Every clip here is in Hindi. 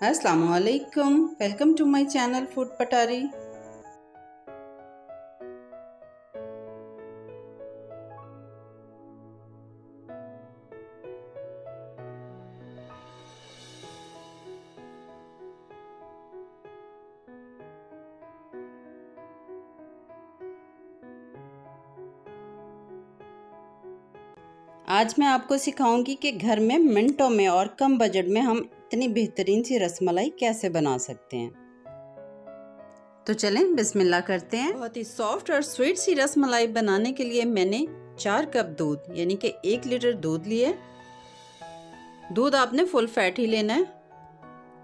Assalamualaikum. Welcome to my channel Food Patari. आज मैं आपको सिखाऊंगी कि घर में मिनटों में और कम बजट में हम इतनी बेहतरीन सी रसमलाई कैसे बना सकते हैं। तो चलें बिस्मिल्लाह करते हैं। बहुत ही सॉफ्ट और स्वीट सी रसमलाई बनाने के लिए मैंने 4 कप दूध यानी कि 1 लीटर दूध लिए। दूध आपने फुल फैट ही लेना है,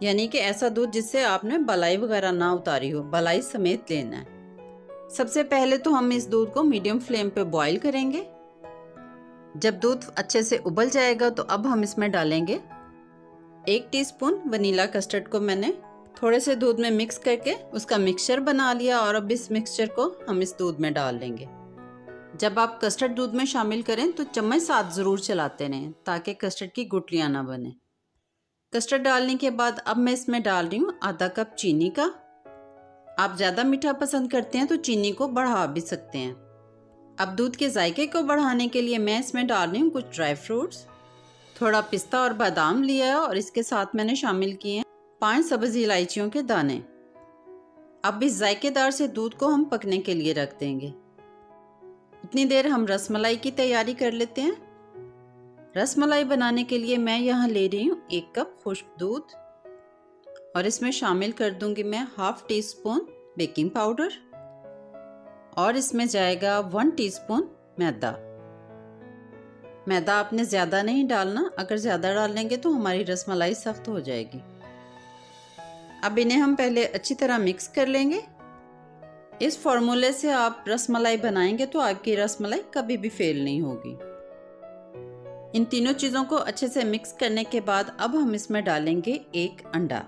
यानी कि ऐसा दूध जिससे आपने मलाई वगैरह ना उतारी हो, मलाई समेत लेना है। सबसे पहले तो हम इस दूध को मीडियम फ्लेम पे बॉईल करेंगे। जब दूध अच्छे से उबल जाएगा तो अब हम इसमें डालेंगे 1 टीस्पून वनीला कस्टर्ड को मैंने थोड़े से दूध में मिक्स करके उसका मिक्सचर बना लिया और अब इस मिक्सचर को हम इस दूध में डाल लेंगे। जब आप कस्टर्ड दूध में शामिल करें तो चम्मच साथ ज़रूर चलाते रहें ताकि कस्टर्ड की गुठलियाँ ना बने। कस्टर्ड डालने के बाद अब मैं इसमें डाल रही हूँ आधा कप चीनी का। आप ज़्यादा मीठा पसंद करते हैं तो चीनी को बढ़ा भी सकते हैं। अब दूध के जायके को बढ़ाने के लिए मैं इसमें डाल रही हूँ कुछ ड्राई फ्रूट्स, थोड़ा पिस्ता और बादाम लिया है और इसके साथ मैंने शामिल किए हैं 5 सब्ज़ इलायचियों के दाने। अब इस जायकेदार से दूध को हम पकने के लिए रख देंगे। इतनी देर हम रसमलाई की तैयारी कर लेते हैं। रसमलाई बनाने के लिए मैं यहाँ ले रही हूँ 1 कप खुश्क दूध और इसमें शामिल कर दूंगी मैं ½ टीस्पून बेकिंग पाउडर और इसमें जाएगा 1 टीस्पून मैदा। मैदा आपने ज़्यादा नहीं डालना, अगर ज़्यादा डालेंगे तो हमारी रसमलाई सख्त हो जाएगी। अब इन्हें हम पहले अच्छी तरह मिक्स कर लेंगे। इस फॉर्मूले से आप रसमलाई बनाएंगे तो आपकी रसमलाई कभी भी फेल नहीं होगी। इन तीनों चीज़ों को अच्छे से मिक्स करने के बाद अब हम इसमें डालेंगे 1 अंडा।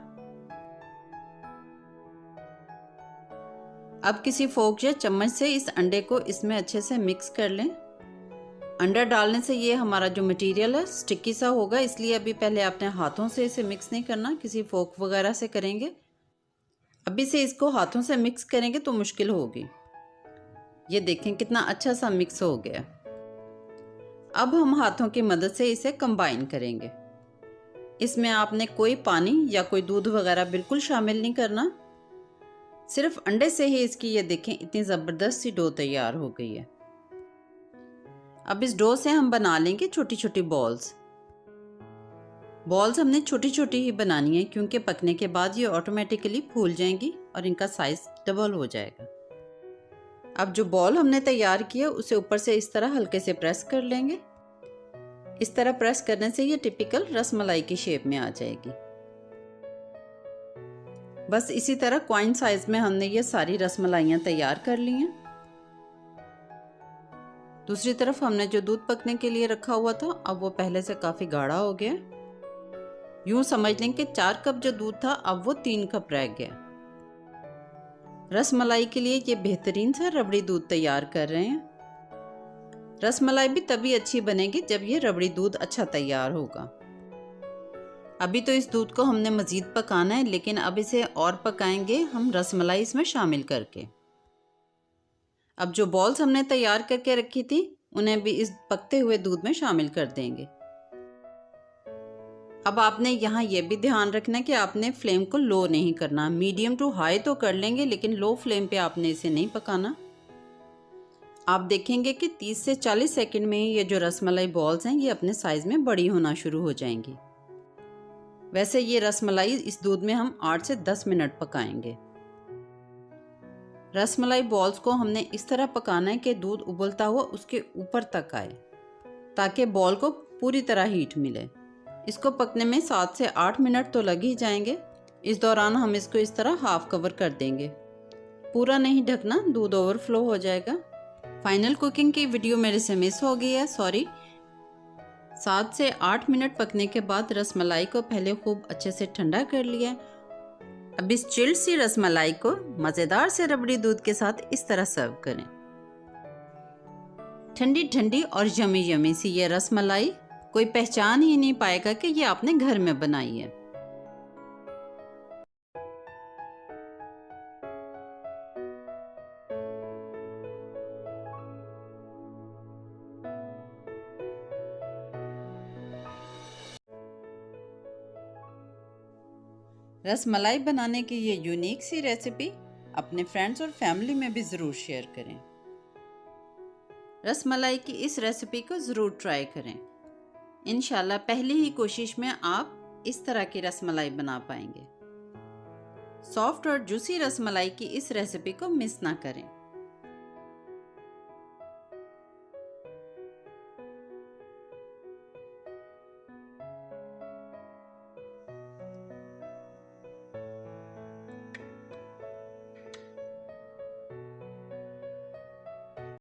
अब किसी फोक या चम्मच से इस अंडे को इसमें अच्छे से मिक्स कर लें। अंडा डालने से ये हमारा जो मटेरियल है स्टिकी सा होगा, इसलिए अभी पहले आपने हाथों से इसे मिक्स नहीं करना, किसी फोक वगैरह से करेंगे। अभी से इसको हाथों से मिक्स करेंगे तो मुश्किल होगी। ये देखें कितना अच्छा सा मिक्स हो गया। अब हम हाथों की मदद से इसे कंबाइन करेंगे। इसमें आपने कोई पानी या कोई दूध वगैरह बिल्कुल शामिल नहीं करना, सिर्फ अंडे से ही इसकी ये देखें इतनी ज़बरदस्त सी डो तैयार हो गई है। अब इस डो से हम बना लेंगे छोटी छोटी बॉल्स। बॉल्स हमने छोटी छोटी ही बनानी है क्योंकि पकने के बाद ये ऑटोमेटिकली फूल जाएंगी और इनका साइज डबल हो जाएगा। अब जो बॉल हमने तैयार किया उसे ऊपर से इस तरह हल्के से प्रेस कर लेंगे। इस तरह प्रेस करने से ये टिपिकल रसमलाई की शेप में आ जाएगी। बस इसी तरह कॉइन साइज में हमने ये सारी रसमलाइयाँ तैयार कर ली हैं। दूसरी तरफ हमने जो दूध पकने के लिए रखा हुआ था अब वो पहले से काफ़ी गाढ़ा हो गया। यूँ समझ लें कि 4 कप जो दूध था अब वो 3 कप रह गया। रसमलाई के लिए ये बेहतरीन सा रबड़ी दूध तैयार कर रहे हैं। रसमलाई भी तभी अच्छी बनेगी जब ये रबड़ी दूध अच्छा तैयार होगा। अभी तो इस दूध को हमने मज़ीद पकाना है, लेकिन अब इसे और पकाएंगे हम रसमलाई इसमें शामिल करके। अब जो बॉल्स हमने तैयार करके रखी थी उन्हें भी इस पकते हुए दूध में शामिल कर देंगे। अब आपने यहाँ ये भी ध्यान रखना है कि आपने फ्लेम को लो नहीं करना, मीडियम टू हाई तो कर लेंगे लेकिन लो फ्लेम पे आपने इसे नहीं पकाना। आप देखेंगे कि 30 से 40 सेकंड में ही ये जो रसमलाई बॉल्स हैं ये अपने साइज़ में बड़ी होना शुरू हो जाएंगी। वैसे ये रसमलाई इस दूध में हम 8 से 10 मिनट पकाएंगे। रसमलाई बॉल्स को हमने इस तरह पकाना है कि दूध उबलता हुआ उसके ऊपर तक आए ताकि बॉल को पूरी तरह हीट मिले। इसको पकने में 7 से 8 मिनट तो लग ही जाएंगे। इस दौरान हम इसको इस तरह हाफ कवर कर देंगे, पूरा नहीं ढकना, दूध ओवरफ्लो हो जाएगा। फाइनल कुकिंग की वीडियो मेरे से मिस हो गई है, सॉरी। 7 से 8 मिनट पकने के बाद रसमलाई को पहले खूब अच्छे से ठंडा कर लिया। अब इस चिल्ड सी रसमलाई को मज़ेदार से रबड़ी दूध के साथ इस तरह सर्व करें। ठंडी ठंडी और यमी यमी सी ये रसमलाई कोई पहचान ही नहीं पाएगा कि ये आपने घर में बनाई है। रसमलाई बनाने की ये यूनिक सी रेसिपी अपने फ्रेंड्स और फैमिली में भी ज़रूर शेयर करें। रसमलाई की इस रेसिपी को ज़रूर ट्राई करें। इंशाल्लाह पहली ही कोशिश में आप इस तरह की रसमलाई बना पाएंगे। सॉफ्ट और जूसी रसमलाई की इस रेसिपी को मिस ना करें।